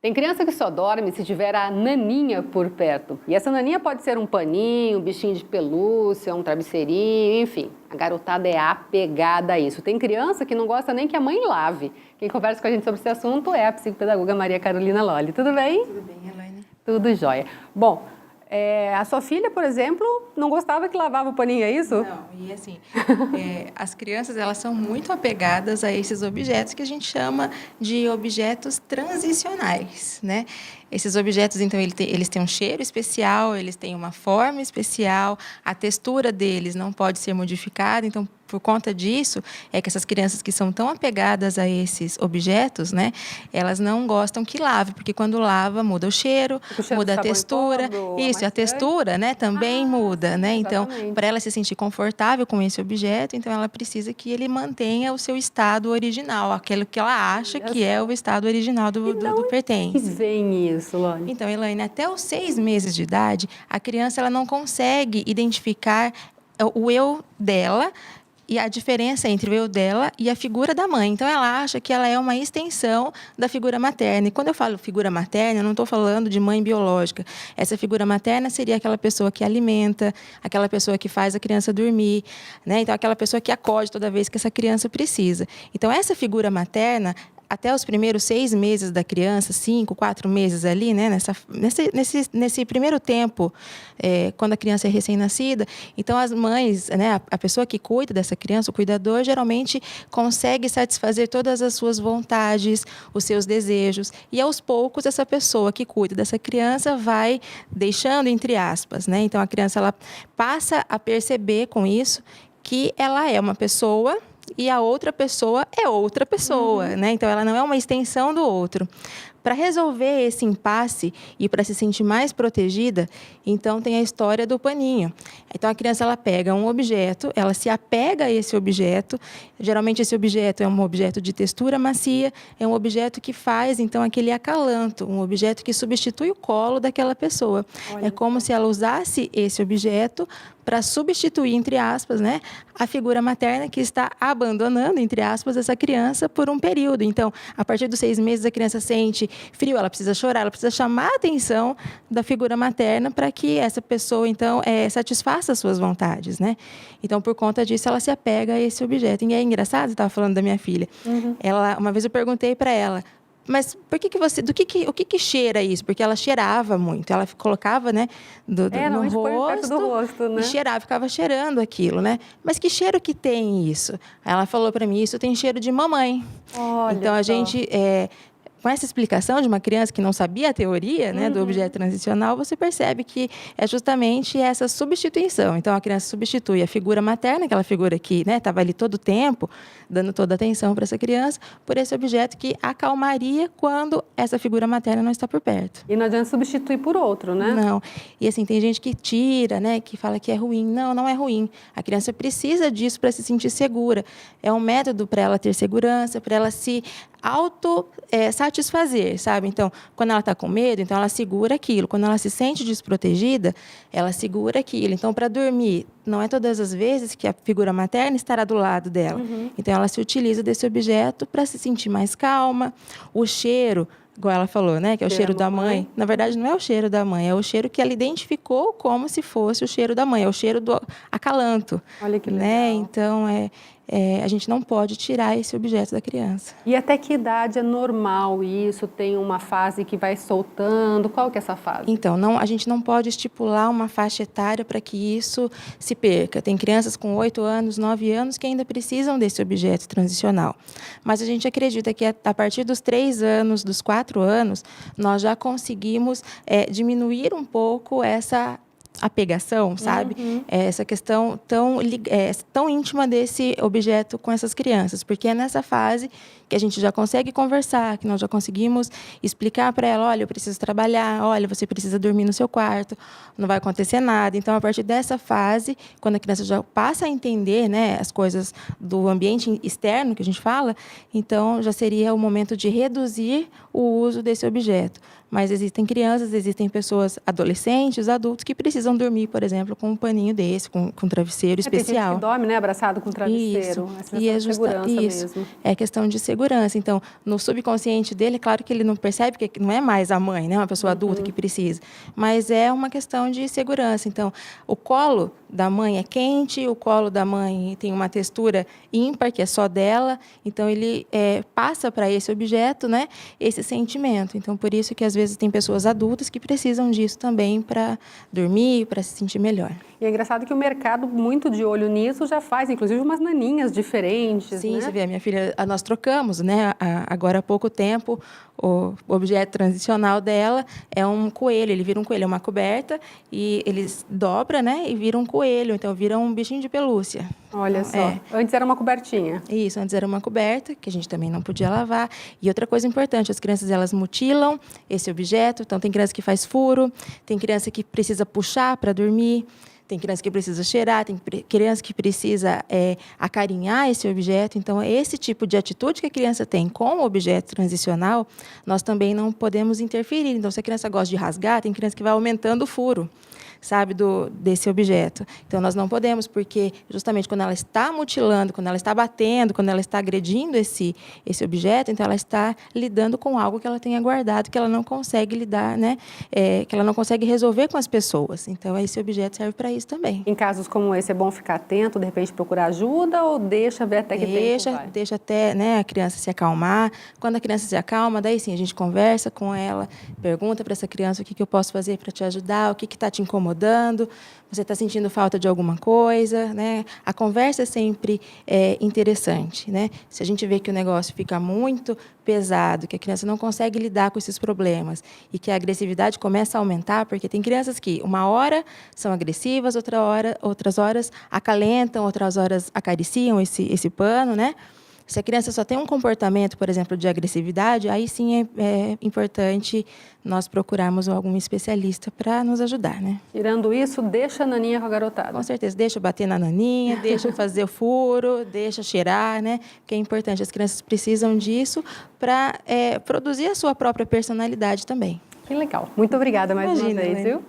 Tem criança que só dorme se tiver a naninha por perto. E essa naninha pode ser um paninho, um bichinho de pelúcia, um travesseirinho, enfim. A garotada é apegada a isso. Tem criança que não gosta nem que a mãe lave. Quem conversa com a gente sobre esse assunto é a psicopedagoga Maria Carolina Lolli. Tudo bem? Tudo bem, Elaine. Tudo jóia. Bom, a sua filha, por exemplo, não gostava que lavava o paninho, é isso? Não, e assim, as crianças, elas são muito apegadas a esses objetos que a gente chama de objetos transicionais, né? Esses objetos, então, eles têm um cheiro especial, eles têm uma forma especial, a textura deles não pode ser modificada, então, por conta disso, é que essas crianças que são tão apegadas a esses objetos, né, elas não gostam que lave, porque quando lava, muda o cheiro muda a textura, isso, a textura, né, também muda, né, então, para ela se sentir confortável com esse objeto, então, ela precisa que ele mantenha o seu estado original, aquilo que ela acha que é o estado original do pertence. Que vem isso, Lolli? Então, Elaine, até os 6 meses de idade, a criança ela não consegue identificar o eu dela e a diferença entre o eu dela e a figura da mãe. Então, ela acha que ela é uma extensão da figura materna. E quando eu falo figura materna, eu não estou falando de mãe biológica. Essa figura materna seria aquela pessoa que alimenta, aquela pessoa que faz a criança dormir, né? Então, aquela pessoa que acode toda vez que essa criança precisa. Então, essa figura materna, até os primeiros 6 meses da criança, 5, 4 meses ali, né, nesse primeiro tempo, quando a criança é recém-nascida, então as mães, né, a pessoa que cuida dessa criança, o cuidador, geralmente consegue satisfazer todas as suas vontades, os seus desejos, e aos poucos essa pessoa que cuida dessa criança vai deixando, entre aspas, né, então a criança ela passa a perceber com isso que ela é uma pessoa e a outra pessoa é outra pessoa, né? Então, ela não é uma extensão do outro. Para resolver esse impasse e para se sentir mais protegida, então tem a história do paninho. Então, a criança ela pega um objeto, ela se apega a esse objeto. Geralmente, esse objeto é um objeto de textura macia, é um objeto que faz, então, aquele acalanto, um objeto que substitui o colo daquela pessoa. É como se ela usasse esse objeto para substituir, entre aspas, né, a figura materna que está abandonando, entre aspas, essa criança por um período. Então, a partir dos 6 meses, a criança sente frio, ela precisa chorar, ela precisa chamar a atenção da figura materna para que essa pessoa, então, satisfaça as suas vontades, né? Então, por conta disso, ela se apega a esse objeto. E é engraçado, você estava falando da minha filha. Uma vez eu perguntei para ela, mas por que você, o que cheira isso? Porque ela cheirava muito, ela colocava, né, no rosto, do rosto, né? E cheirava, ficava cheirando aquilo, né? Mas que cheiro que tem isso? Aí ela falou para mim, isso tem cheiro de mamãe. Olha então, a só. gente, com essa explicação de uma criança que não sabia a teoria, né, do objeto transicional, você percebe que é justamente essa substituição. Então, a criança substitui a figura materna, aquela figura que, né, estava ali todo o tempo, dando toda a atenção para essa criança, por esse objeto que acalmaria quando essa figura materna não está por perto. E não adianta substituir por outro, né? Não. E assim, tem gente que tira, né, que fala que é ruim. Não, não é ruim. A criança precisa disso para se sentir segura. É um método para ela ter segurança, para ela se satisfazer, sabe? Então, quando ela está com medo, então ela segura aquilo. Quando ela se sente desprotegida, ela segura aquilo. Então, para dormir, não é todas as vezes que a figura materna estará do lado dela. Então, ela se utiliza desse objeto para se sentir mais calma. O cheiro, igual ela falou, né? Que é o cheiro da mãe. Na verdade, não é o cheiro da mãe, é o cheiro que ela identificou como se fosse o cheiro da mãe. É o cheiro do acalanto. Olha que legal. Né? Então, a gente não pode tirar esse objeto da criança. E até que idade é normal isso? Tem uma fase que vai soltando? Qual que é essa fase? Então, a gente não pode estipular uma faixa etária para que isso se perca. Tem crianças com 8 anos, 9 anos que ainda precisam desse objeto transicional. Mas a gente acredita que a partir dos 3 anos, dos 4 anos, nós já conseguimos diminuir um pouco essa apegação, sabe? Essa questão tão íntima desse objeto com essas crianças, porque é nessa fase que a gente já consegue conversar, que nós já conseguimos explicar para ela, olha, eu preciso trabalhar, olha, você precisa dormir no seu quarto, não vai acontecer nada. Então, a partir dessa fase, quando a criança já passa a entender, né, as coisas do ambiente externo que a gente fala, então já seria o momento de reduzir o uso desse objeto. Mas existem crianças, existem pessoas, adolescentes, adultos, que precisam dormir, por exemplo, com um paninho desse, com um travesseiro especial. Tem gente que dorme, né, abraçado com travesseiro. Isso. E é segurança mesmo. É questão de segurança. insegurança. Então, no subconsciente dele, é claro que ele não percebe que não é mais a mãe, né, uma pessoa adulta que precisa, mas é uma questão de segurança. Então, o colo da mãe é quente, o colo da mãe tem uma textura ímpar, que é só dela, então ele passa para esse objeto, né, esse sentimento. Então, por isso que às vezes tem pessoas adultas que precisam disso também para dormir, para se sentir melhor. E é engraçado que o mercado, muito de olho nisso, já faz, inclusive, umas naninhas diferentes, Sim, né? você vê, a minha filha, nós trocamos, né, agora há pouco tempo, o objeto transicional dela é um coelho, ele vira um coelho, é uma coberta, e ele dobra, né, e vira um coelho, então vira um bichinho de pelúcia. Olha só, antes era uma cobertinha. Isso, antes era uma coberta, que a gente também não podia lavar. E outra coisa importante, as crianças, elas mutilam esse objeto, então tem criança que faz furo, tem criança que precisa puxar para dormir, tem criança que precisa cheirar, tem criança que precisa acarinhar esse objeto. Então, esse tipo de atitude que a criança tem com o objeto transicional, nós também não podemos interferir. Então, se a criança gosta de rasgar, tem criança que vai aumentando o furo, sabe, desse objeto. Então, nós não podemos, porque justamente quando ela está mutilando, quando ela está batendo, quando ela está agredindo esse objeto, então ela está lidando com algo que ela tenha guardado, que ela não consegue lidar, né, que ela não consegue resolver com as pessoas. Então, esse objeto serve para isso também. Em casos como esse, é bom ficar atento, de repente procurar ajuda, ou deixa ver até que tempo vai? Deixa até, né, a criança se acalmar. Quando a criança se acalma, daí sim, a gente conversa com ela, pergunta para essa criança o que eu posso fazer para te ajudar, o que está te incomodando, você está sentindo falta de alguma coisa, né? A conversa é sempre interessante, né? Se a gente vê que o negócio fica muito pesado, que a criança não consegue lidar com esses problemas e que a agressividade começa a aumentar, porque tem crianças que uma hora são agressivas, outras horas acalentam, outras horas acariciam esse pano, né? Se a criança só tem um comportamento, por exemplo, de agressividade, aí sim é importante nós procurarmos algum especialista para nos ajudar, né? Tirando isso, deixa a naninha com a garotada. Com certeza, deixa bater na naninha, deixa fazer o furo, deixa cheirar, né? Porque é importante, as crianças precisam disso para produzir a sua própria personalidade também. Que legal. Muito obrigada mais uma vez, viu?